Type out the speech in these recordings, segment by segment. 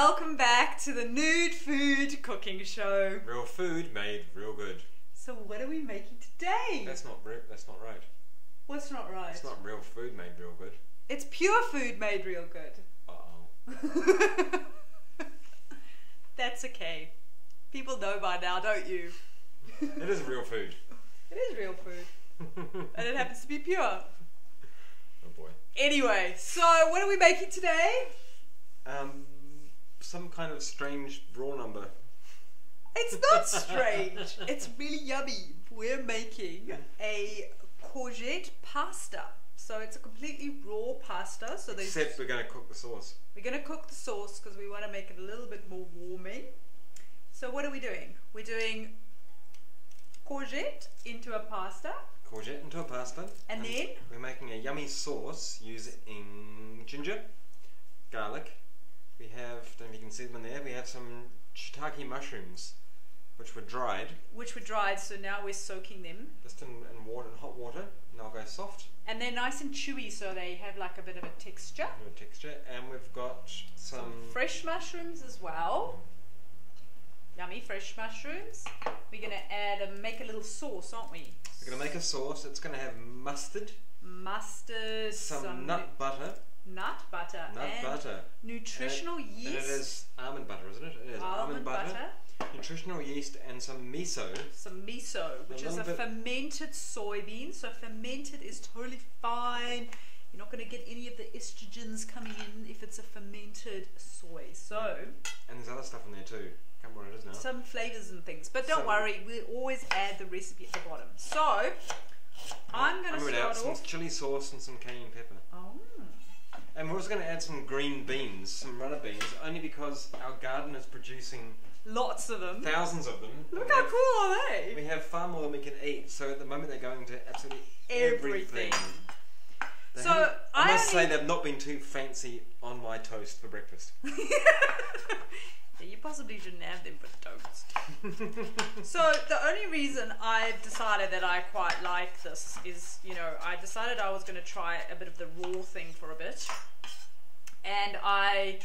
welcome back to the Nude Food Cooking Show. Real food made real good. So what are we making today? That's not right. What's not right? It's not real food made real good. It's pure food made real good. Uh-oh. That's okay. People know by now, don't you? It is real food. It is real food. And it happens to be pure. Oh boy. Anyway, so what are we making today? Some kind of strange raw number. It's not strange. It's really yummy. We're making a courgette pasta. So it's a completely raw pasta. So Except we're going to cook the sauce. We're going to cook the sauce because we want to make it a little bit more warming. So what are we doing? We're doing courgette into a pasta. Courgette into a pasta. And then? We're making a yummy sauce using ginger, garlic. We have, don't know if you can see them in there, we have some shiitake mushrooms, which were dried. So now we're soaking them. Just in water, in hot water, and they'll go soft. And they're nice and chewy, so they have like a bit of a texture. And we've got some fresh mushrooms as well. Yummy fresh mushrooms. We're going to add and make a little sauce, aren't we? We're going to make a sauce. It's going to have mustard. Some nut butter. Nut butter. Nutritional yeast. And it is almond butter, isn't it? It is almond butter. Nutritional yeast and some miso. Which is a fermented soybean. So fermented is totally fine. You're not going to get any of the estrogens coming in if it's a fermented soy. And there's other stuff in there too. Can't remember what it is now. Some flavors and things. But don't worry, we always add the recipe at the bottom. So I'm going to start off. Some chili sauce and some cayenne pepper. Oh. And we're also going to add some green beans, some runner beans, only because our garden is producing lots of them. Thousands of them. Look how cool are they? We have far more than we can eat, so at the moment they're going to absolutely everything. So I must say they've not been too fancy on my toast for breakfast. Yeah, you possibly shouldn't have them for toast. So the only reason I've decided that I quite like this is, I decided I was going to try a bit of the raw thing for a bit. And I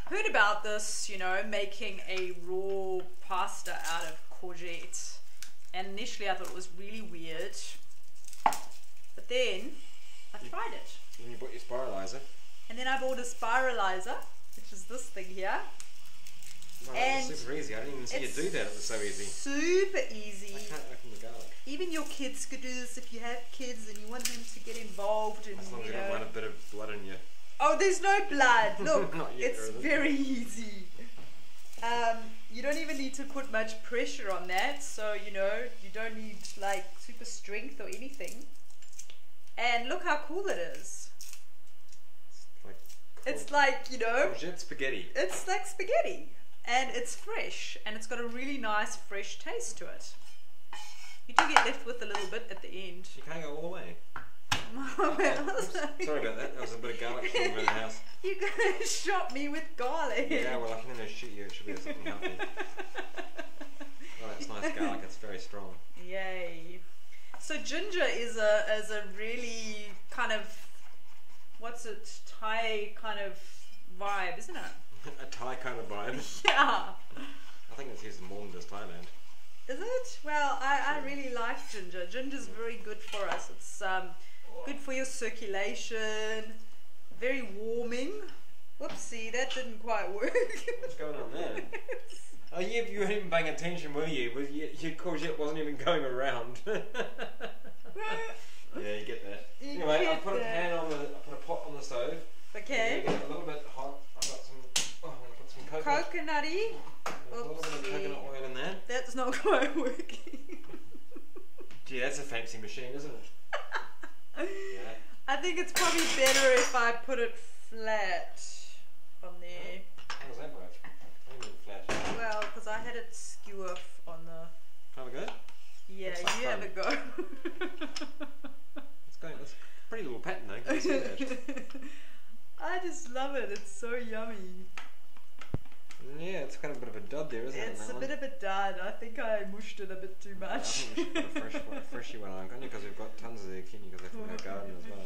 heard about this, making a raw pasta out of courgette. And initially I thought it was really weird. But then I tried it. And you bought your spiralizer. And then I bought a spiralizer, which is this thing here. No, and it's super easy. I didn't even see you do that. It was so easy. Super easy. I can't open the garlic. Even your kids could do this if you have kids and you want them to get involved. And, as long as you don't want a bit of blood in you. Oh, there's no blood. Look, Not yet, it's very easy. You don't even need to put much pressure on that. So, you don't need like super strength or anything. And look how cool it is. It's like, courgette spaghetti. It's like spaghetti. And it's fresh. And it's got a really nice fresh taste to it. You do get left with a little bit at the end. You can't go all the way. Sorry about that. That was a bit of garlic from around the house. You're going to shot me with garlic. Yeah, well, I can only shoot you. It should be something healthy. Oh, that's nice garlic. It's very strong. Yay. So ginger is a really kind of, Thai kind of vibe, isn't it? A Thai kind of vibe? Yeah. I think it's used more than just Thailand. Is it? Well, I really like ginger. Ginger's very good for us. It's good for your circulation, very warming. Whoopsie, that didn't quite work. What's going on there? Oh, you weren't even paying attention, were you? Your courgette wasn't even going around. Yeah, you get that. Anyway, I put a pot on the stove. Okay. Get it a little bit hot. I'm going to put some coconutty. A little bit of coconut oil in there. That's not quite working. Gee, that's a fancy machine, isn't it? Yeah. I think it's probably better if I put it flat on there. How does that work? What do you mean flat? Well, because I had it skew off on the... Have a go? Yeah, like you have a go. That's a pretty little pattern though, can you see that? I just love it, it's so yummy. Yeah, it's kind of a bit of a dud there, isn't it? It's a bit of a dud. I think I mushed it a bit too much. Yeah, I think we should put a freshy one on, only because we've got tons of zucchini because they're from our garden as well.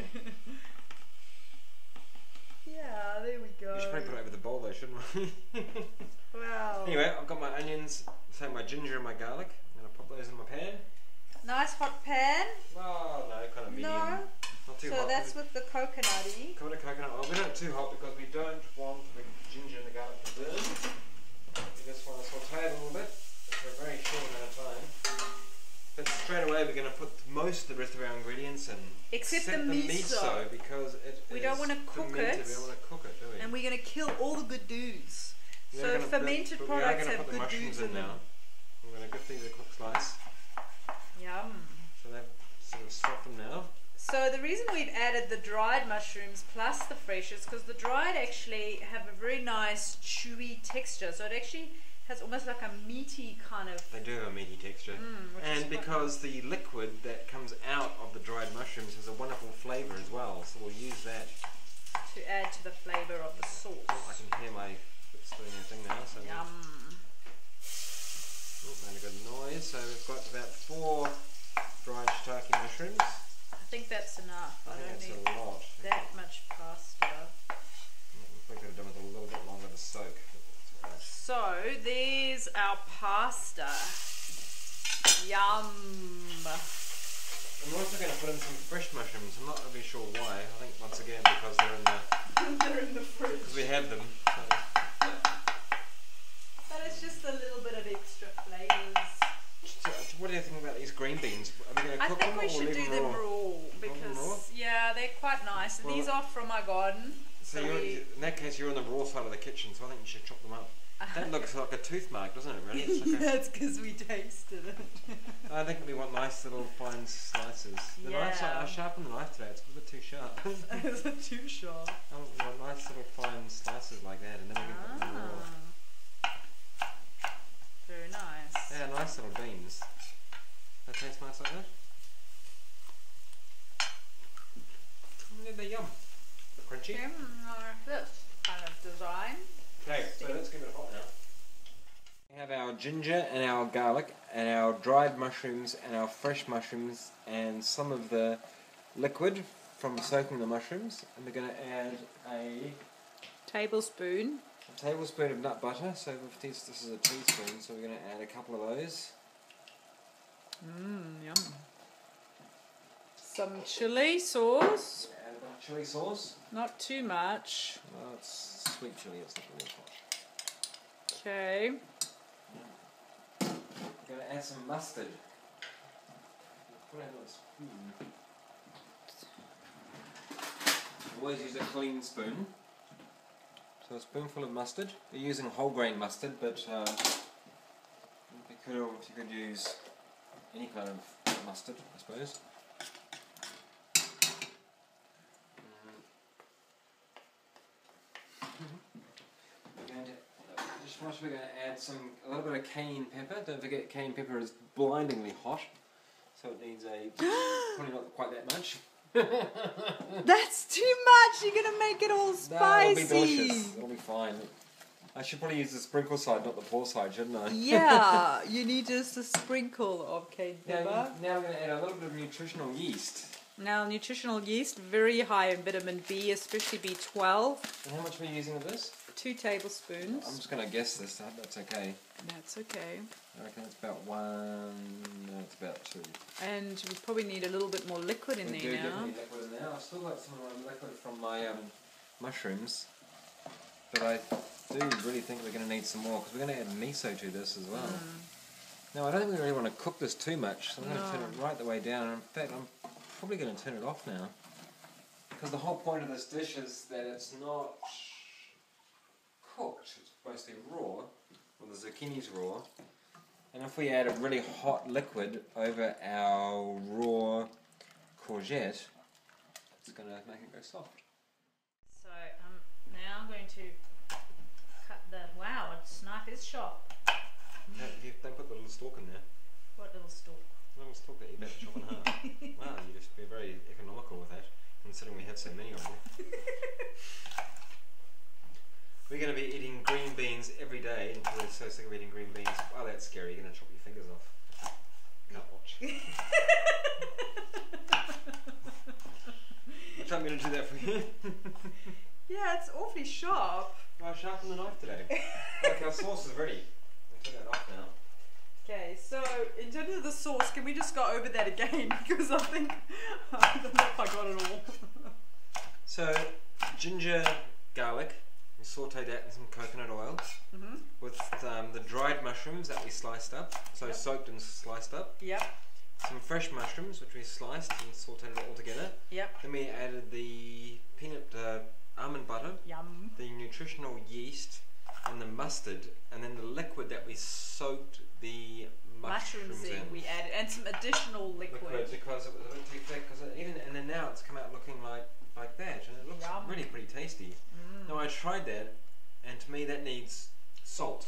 Yeah, there we go. We should probably put it over the bowl though, shouldn't we? onions, same my ginger and my garlic. I'm going to pop those in my pan. Nice hot pan. Oh no, kind of medium. No. Not too hot. So that's with the coconutty. Got a coconut oil. We don't too hot because we don't want the ginger and the garlic to burn. We just want to saute it a little bit for a very short amount of time. But straight away we're going to put most of the rest of our ingredients in. Except the miso. Because we don't want to cook it. We don't want to cook it, do we? And we're going to kill all the good dudes. So fermented products have good dudes in them. Now. I'm going to give these a quick slice. Yum. So that sort of swap them now. So the reason we've added the dried mushrooms plus the fresh is because the dried actually have a very nice chewy texture. So it actually has almost like a meaty kind of... They do have a meaty texture. And because the liquid that comes out of the dried mushrooms has a wonderful flavour as well. So we'll use that to add to the flavour of the sauce. I can hear my foot's doing a thing now. So yum. Made a good noise. So we've got about 4 dried shiitake mushrooms. I think that's enough. I don't need a lot. That much pasta. We could have done with a little bit longer to soak. So there's our pasta. Yum. I'm also going to put in some fresh mushrooms. I'm not really sure why. I think once again because they're in the fridge. Because we have them. So. But it's just a little bit of extra flavours. What do you think about these green beans? Are we going to cook them or leave them raw? I think we should do them raw because yeah, they're quite nice. Well, these are from my garden. So in that case, you're on the raw side of the kitchen, so I think you should chop them up. That looks like a tooth mark, doesn't it? Really? It's like that's because we tasted it. I think we want nice little fine slices. The knife, I sharpened the knife today. It's a bit too sharp. Is it too sharp? I want nice little fine slices like that, and then we can put them raw. Very nice. Yeah, nice little beans. That tastes nice like that. Yeah, they're yum. Crunchy. Like this kind of design. Okay, so let's give it a hot now. We have our ginger and our garlic and our dried mushrooms and our fresh mushrooms and some of the liquid from soaking the mushrooms, and we're going to add a tablespoon of nut butter. So this is a teaspoon, so we're going to add a couple of those. Yum. Some chili sauce. Add a bit of chili sauce. Not too much. Well, it's sweet chili, it's not really hot. Okay. We're going to add some mustard. Put it on a spoon. Always use a clean spoon. So a spoonful of mustard. We're using whole grain mustard, but you could use any kind of mustard, I suppose. We're going to add a little bit of cayenne pepper. Don't forget, cayenne pepper is blindingly hot, so it needs probably not quite that much. That's too much. You're going to make it all spicy. No, it'll be delicious. It'll be fine. I should probably use the sprinkle side, not the pour side, shouldn't I? Yeah, you need just a sprinkle of cayenne pepper. Now we're going to add a little bit of nutritional yeast. Now, nutritional yeast, very high in vitamin B, especially B12. And how much are we using of this? 2 tablespoons. I'm just going to guess this. That's okay. That's okay. I reckon it's about 1. No, it's about 2. And we probably need a little bit more liquid in there now. Definitely liquid in there. I've still got some of my liquid from my mushrooms, but I do really think we're going to need some more because we're going to add miso to this as well. Now, I don't think we really want to cook this too much, so I'm going to turn it right the way down. In fact, I'm probably going to turn it off now because the whole point of this dish is that it's not cooked, it's mostly raw, well the zucchini's raw, and if we add a really hot liquid over our raw courgette, it's going to make it go soft. So now I'm going to cut the, wow, its knife is sharp. Don't put the little stalk in there. What little stalk? The little stalk that you're about to chop in half. Wow, you just be very economical with that, considering we have so many of them. We're going to be eating green beans every day until we're so sick of eating green beans. Oh, that's scary. You're going to chop your fingers off. Can't watch. I'm going to do that for you. Yeah, it's awfully sharp. I sharpened the knife today. Look, our sauce is ready. turn that off now. Okay, so in terms of the sauce, can we just go over that again? Because I think I don't know if I got it all. So, ginger, garlic, we sauteed that in some coconut oil with the dried mushrooms that we sliced up, so soaked and sliced up. Yep. Some fresh mushrooms which we sliced and sauteed it all together. Yep. Then we added the almond butter, Yum. the nutritional yeast, and the mustard, and then the liquid that we soaked the mushrooms in. We added, and some additional liquid because it was a bit too thick. And then now it's come out looking like that, and it looks really pretty tasty. Now I tried that, and to me that needs salt,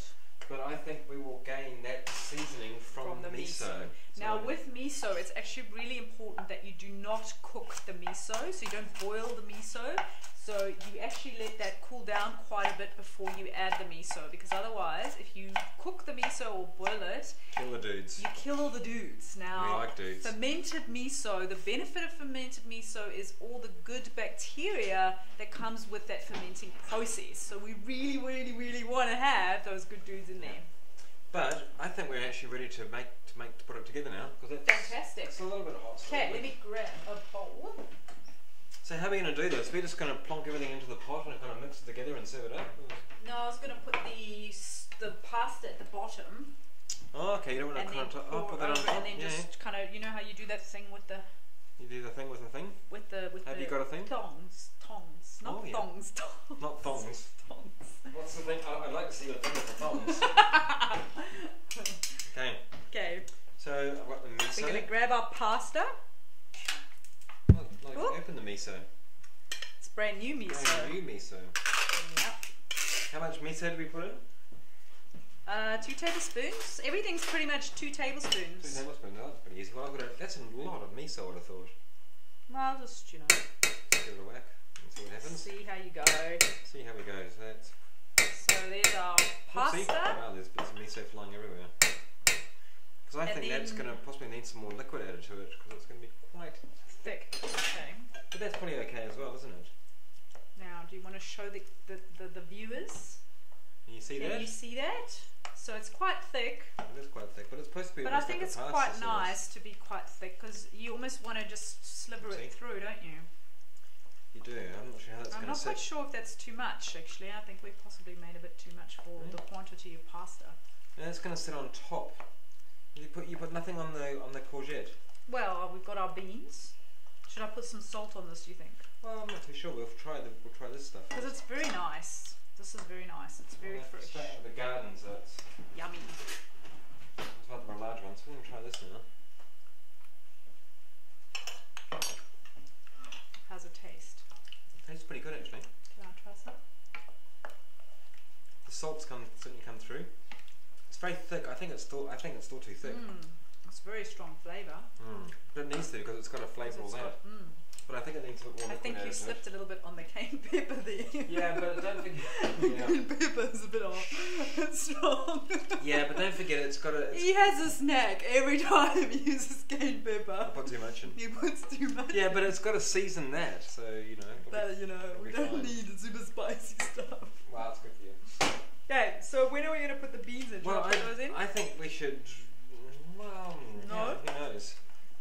but I think we will gain that seasoning from the miso. Now with miso, it's actually really important that you do not cook the miso, so you don't boil the miso. So you actually let that cool down quite a bit before you add the miso, because otherwise, if you cook the miso or boil it, kill the dudes. You kill all the dudes. Now, we like dudes. Fermented miso, the benefit of fermented miso is all the good bacteria that comes with that fermenting process. So we really, really, really want to have those good dudes in there. But I think we're actually ready to put it together now, because it's fantastic. It's a little bit hot. Okay, let me grab a bowl. So how are we going to do this? We're just going to plonk everything into the pot and kind of mix it together and serve it up? No, I was going to put the pasta at the bottom. Oh, okay, you don't want to kind of put that on top? And then just kind of, you know how you do that thing with the... You do the thing with the thing? Have you got a thing? Tongs. Not thongs. Not thongs. What's the thing? I'd like to see your thing with the thongs. Okay. So I've got the miso. We're going to grab our pasta. Open the miso. It's brand new miso. Brand new miso. Yep. How much miso did we put in? 2 tablespoons. Everything's pretty much 2 tablespoons. 2 tablespoons. Oh, that's pretty easy. Well, that's a lot of miso, I would have thought. Well, just, give it a whack and see what happens. See how you go. See how we go. So there's our pasta. Wow, there's bits of miso flying everywhere. Because I think that's going to possibly need some more liquid added to it, because it's going to be quite thick. Okay. But that's pretty okay as well, isn't it? Now, do you want to show the viewers? Can you see that? Can you see that? So it's quite thick. It is quite thick, but it's supposed to be. But I think it's quite nice to be quite thick, because you almost want to just sliver it through, don't you? You do. I'm not sure how that's going to sit. I'm not quite sure if that's too much, actually. I think we possibly made a bit too much for the quantity of pasta. And it's going to sit on top. You put nothing on the courgette. Well, we've got our beans. Should I put some salt on this, do you think? Well, I'm not too sure. We'll try this stuff. Because it's very nice. This is very nice. It's very fresh. Straight out of the garden, so it's yummy. It's one of our large ones. We're going to try this now. How's it taste? It tastes pretty good, actually. Can I try some? The salt's certainly come through. It's very thick. I think it's still too thick. It's very strong flavour. But it needs to, because it's got a flavour all that. But I think it needs a bit more liquid. I think you slipped a little bit on the cayenne pepper there. Yeah, but don't forget. Cayenne pepper is a bit strong. Yeah, but don't forget it's got a. He has a snack every time he uses cayenne pepper. I put too much in. He puts too much. Yeah, but it's got to season that, so you know. But we don't need the super spicy stuff. Wow, that's good for you. Okay, so when are we going to put the beans in? Well, I think we should. Well, no. Yeah, who knows?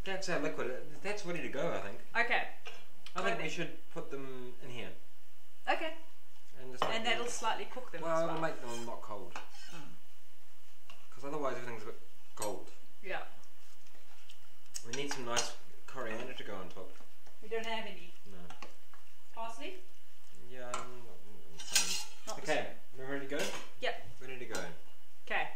That's our liquid. That's ready to go, I think. Okay. I think we should put them in here. Okay. And that'll slightly cook them as well. It'll make them not cold. Because otherwise everything's a bit cold. Yeah. We need some nice coriander to go on top. We don't have any. No. Parsley? Yeah, okay, we're ready to go? Yep. Ready to go. Okay.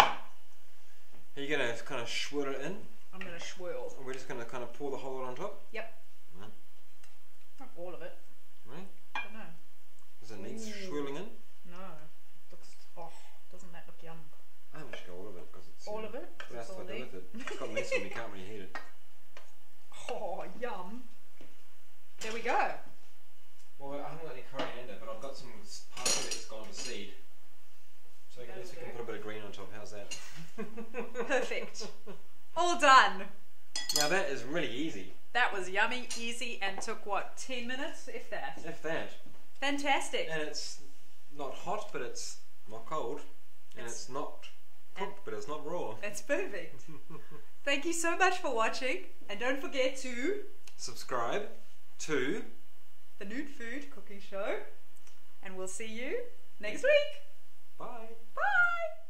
Are you going to kind of swirl it in? I'm going to swirl. And we're just going to kind of pour the whole lot on top? Yep. Right. Not all of it. Right? I don't know. Does it need swirling in? No. Doesn't that look yum? I think we should go all of it, because it's... All of it? That's what I do with it. It's got less when we can't really heat it. Oh, yum. There we go. Well, I haven't got any coriander, but I've got some parsley that's gone to seed. So at least we can put a bit of green on top. How's that? Perfect. All done. Now that is really easy. That was yummy, easy, and took what, 10 minutes, if that? If that. Fantastic. And it's not hot, but it's not cold, and it's not cooked, but it's not raw. That's perfect. Thank you so much for watching, and don't forget to subscribe to the Nude Food Cooking Show, and we'll see you next week. Bye. Bye.